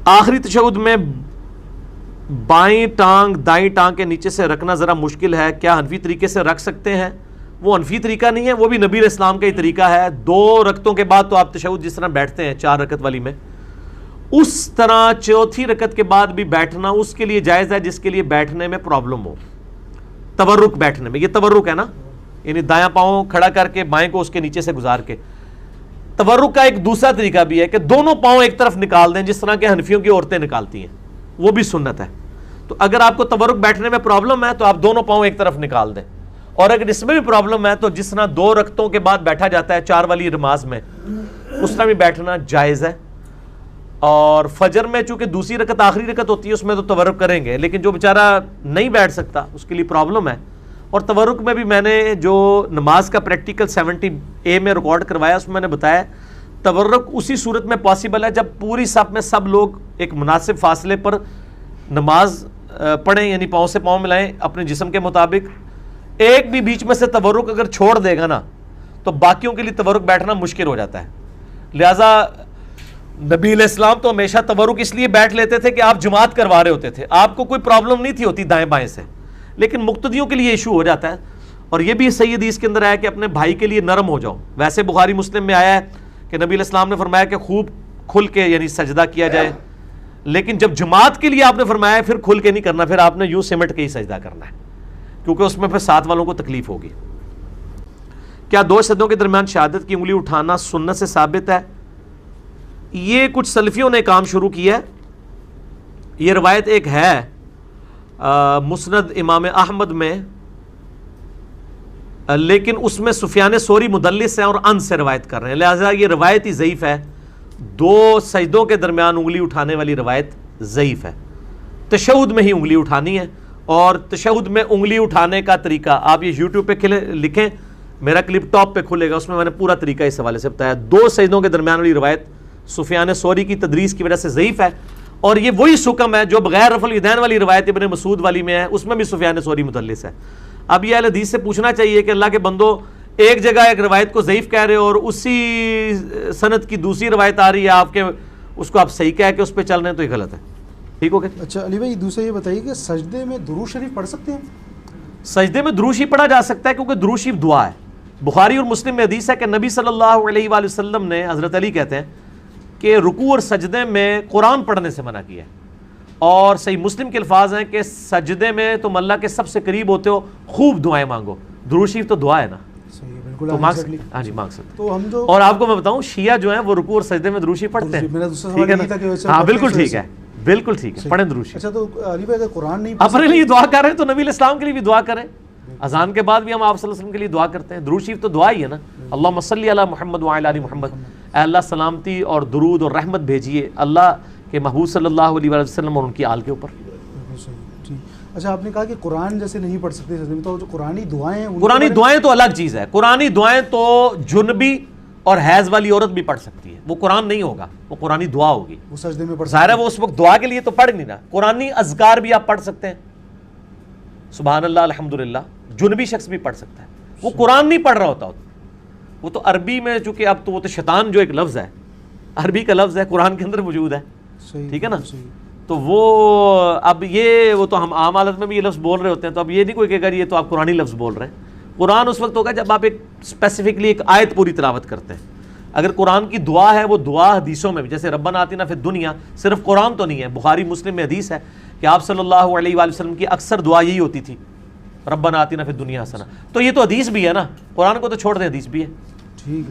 آخری تشہد میں بائیں ٹانگ دائیں ٹانگ کے نیچے سے رکھنا ذرا مشکل ہے، کیا حنفی طریقے سے رکھ سکتے ہیں؟ وہ حنفی طریقہ نہیں ہے، وہ بھی نبی علیہ السلام کا ہی طریقہ ہے۔ 2 رکعتوں کے بعد تو آپ تشہد جس طرح بیٹھتے ہیں 4 رکعت والی میں، اس طرح چوتھی رکعت کے بعد بھی بیٹھنا اس کے لیے جائز ہے جس کے لیے بیٹھنے میں پرابلم ہو، تورک بیٹھنے میں۔ یہ تورک ہے نا، یعنی دایاں پاؤں کھڑا کر کے بائیں کو اس کے نیچے سے گزار کے۔ تورک کا ایک دوسرا طریقہ بھی ہے کہ دونوں پاؤں ایک طرف نکال دیں، جس طرح کہ حنفیوں کی عورتیں نکالتی ہیں، وہ بھی سنت ہے۔ تو اگر آپ کو تورک بیٹھنے میں پرابلم ہے تو آپ دونوں پاؤں ایک طرف نکال دیں، اور اگر اس میں بھی پرابلم ہے تو جس طرح 2 رکعتوں کے بعد بیٹھا جاتا ہے 4 والی نماز میں، اس طرح بھی بیٹھنا جائز ہے۔ اور فجر میں چونکہ دوسری رکعت آخری رکعت ہوتی ہے، اس میں تو تورک کریں گے، لیکن جو بیچارہ نہیں بیٹھ سکتا اس کے لیے پرابلم ہے۔ اور تورک میں بھی میں نے جو نماز کا پریکٹیکل 70A میں ریکارڈ کروایا، اس میں نے بتایا تورک اسی صورت میں پاسبل ہے جب پوری صف میں سب لوگ ایک مناسب فاصلے پر نماز پڑھیں، یعنی پاؤں سے پاؤں ملائیں اپنے جسم کے مطابق۔ ایک بھی بیچ میں سے تورک اگر چھوڑ دے گا نا تو باقیوں کے لیے تورک بیٹھنا مشکل ہو جاتا ہے۔ لہٰذا نبی علیہ السلام تو ہمیشہ تورک اس لیے بیٹھ لیتے تھے کہ آپ جماعت کروا رہے ہوتے تھے، آپ کو کوئی پرابلم نہیں تھی ہوتی دائیں بائیں سے، لیکن مقتدیوں کے لیے ایشو ہو جاتا ہے۔ اور یہ بھی صحیح حدیث کے اندر آیا کہ اپنے بھائی کے لیے نرم ہو جاؤ۔ ویسے بخاری مسلم میں آیا ہے کہ نبی علیہ السلام نے فرمایا کہ خوب کھل کے یعنی سجدہ کیا جائے، لیکن جب جماعت کے لیے آپ نے فرمایا پھر کھل کے نہیں کرنا، پھر آپ نے یوں سمٹ کے ہی سجدہ کرنا ہے، کیونکہ اس میں پھر ساتھ والوں کو تکلیف ہوگی۔ کیا 2 سجدوں کے درمیان شہادت کی انگلی اٹھانا سنت سے ثابت ہے؟ یہ کچھ سلفیوں نے کام شروع کیا ہے۔ یہ روایت ایک ہے مسند امام احمد میں، لیکن اس میں سفیان ثوری مدلس ہیں اور ان سے روایت کر رہے ہیں، لہذا یہ روایت ہی ضعیف ہے۔ 2 سجدوں کے درمیان انگلی اٹھانے والی روایت ضعیف ہے۔ تشہد میں ہی انگلی اٹھانی ہے، اور تشہد میں انگلی اٹھانے کا طریقہ آپ یہ یوٹیوب پہ لکھیں، میرا کلپ ٹاپ پہ کھلے گا، اس میں نے پورا طریقہ اس حوالے سے بتایا۔ 2 سجدوں کے درمیان والی روایت سفیان ثوری کی تدریس کی وجہ سے ضعیف ہے، اور یہ وہی سکم ہے جو بغیر رفع الیدین والی روایت ابن مسعود والی میں ہے، اس میں بھی سفیان ثوری مدلس ہے۔ اب یہ اہل حدیث سے پوچھنا چاہیے کہ اللہ کے بندو، ایک جگہ ایک روایت کو ضعیف کہہ رہے ہو اور اسی سند کی دوسری روایت آ رہی ہے، آپ کے اس کو آپ صحیح کہہ کے اس پہ چل رہے ہیں، تو یہ غلط ہے۔ ٹھیک ہو گیا؟ اچھا علی بھائی، دوسرا یہ بتائیے کہ سجدے میں درود شریف پڑھ سکتے ہیں؟ سجدے میں درود شریف پڑھا جا سکتا ہے، کیونکہ درود شریف دعا ہے۔ بخاری اور مسلم میں حدیث ہے کہ نبی صلی اللہ علیہ وآلہ وسلم نے، حضرت علی کہتے ہیں کہ رکوع اور سجدے میں قرآن پڑھنے سے منع کیا ہے، اور صحیح مسلم کے الفاظ ہیں کہ سجدے میں تم اللہ کے سب سے قریب ہوتے ہو، خوب دعائیں مانگو۔ درود شریف تو دعا ہے نا، صحیح، بالکل تو مانگ سکتے، ہاں جی مانگ سکتے۔ تو ہم جو، اور آپ کو میں بتاؤں، شیعہ جو ہیں وہ رکوع اور سجدے میں درود شریف پڑھتے ہیں، میرا دوسرا ٹھیک ہے سوال یہ تھا کہ نا؟ ہاں بالکل ٹھیک ہے، بالکل ٹھیک ہے، پڑھیں درود شریف۔ اچھا تو علی بھائی اگر قرآن نہیں اپنے لیے دعا کر رہے ہیں تو نبی علیہ السلام کے لیے بھی دعا کریں۔ اذان کے بعد بھی ہم آپ صلی اللہ علیہ وسلم کے لیے دعا کرتے ہیں۔ درود شریف تو دعا ہی ہے نا، اللہم صلی علی محمد وعلی آل محمد، اے اللہ سلامتی اور درود اور رحمت بھیجیے اللہ کے محبوب صلی اللہ علیہ وسلم اور ان کی آل کے اوپر۔ اچھا آپ نے کہا کہ قرآن جیسے نہیں پڑھ سکتے سجدے میں، تو جو قرآنی دعائیں ہیں، قرآنی دعائیں تو الگ چیز ہے۔ قرآنی دعائیں تو جنبی اور حیض والی عورت بھی پڑھ سکتی ہے، وہ قرآن نہیں ہوگا، وہ قرآنی دعا ہوگی، وہ سجدے میں پڑھ ظاہر ہے وہ اس وقت دعا کے لیے تو پڑھ نہیں رہا۔ قرآنی اذکار بھی آپ پڑھ سکتے ہیں، سبحان اللہ الحمدللہ، جنبی شخص بھی پڑھ سکتا ہے، وہ قرآن نہیں پڑھ رہا ہوتا، وہ تو عربی میں، چونکہ اب تو وہ تو شیطان جو ایک لفظ ہے، عربی کا لفظ ہے، قرآن کے اندر موجود ہے، ٹھیک ہے نا؟ تو وہ اب یہ وہ تو ہم عام حالت میں بھی یہ لفظ بول رہے ہوتے ہیں، تو اب یہ نہیں کوئی کہے گا یہ تو آپ قرآنی لفظ بول رہے ہیں۔ قرآن اس وقت ہوگا جب آپ ایک اسپیسیفکلی ایک آیت پوری تلاوت کرتے ہیں۔ اگر قرآن کی دعا ہے، وہ دعا حدیثوں میں بھی، جیسے ربنا آتنا فی الدنیا، صرف قرآن تو نہیں ہے، بخاری مسلم میں حدیث ہے کہ آپ صلی اللہ علیہ وآلہ وسلم کی اکثر دعا یہی ہوتی تھی، ربنا آتنا فی الدنیا حسنہ، تو یہ تو حدیث بھی ہے نا، قرآن کو تو چھوڑ دیں، حدیث بھی ہے۔ ٹھیک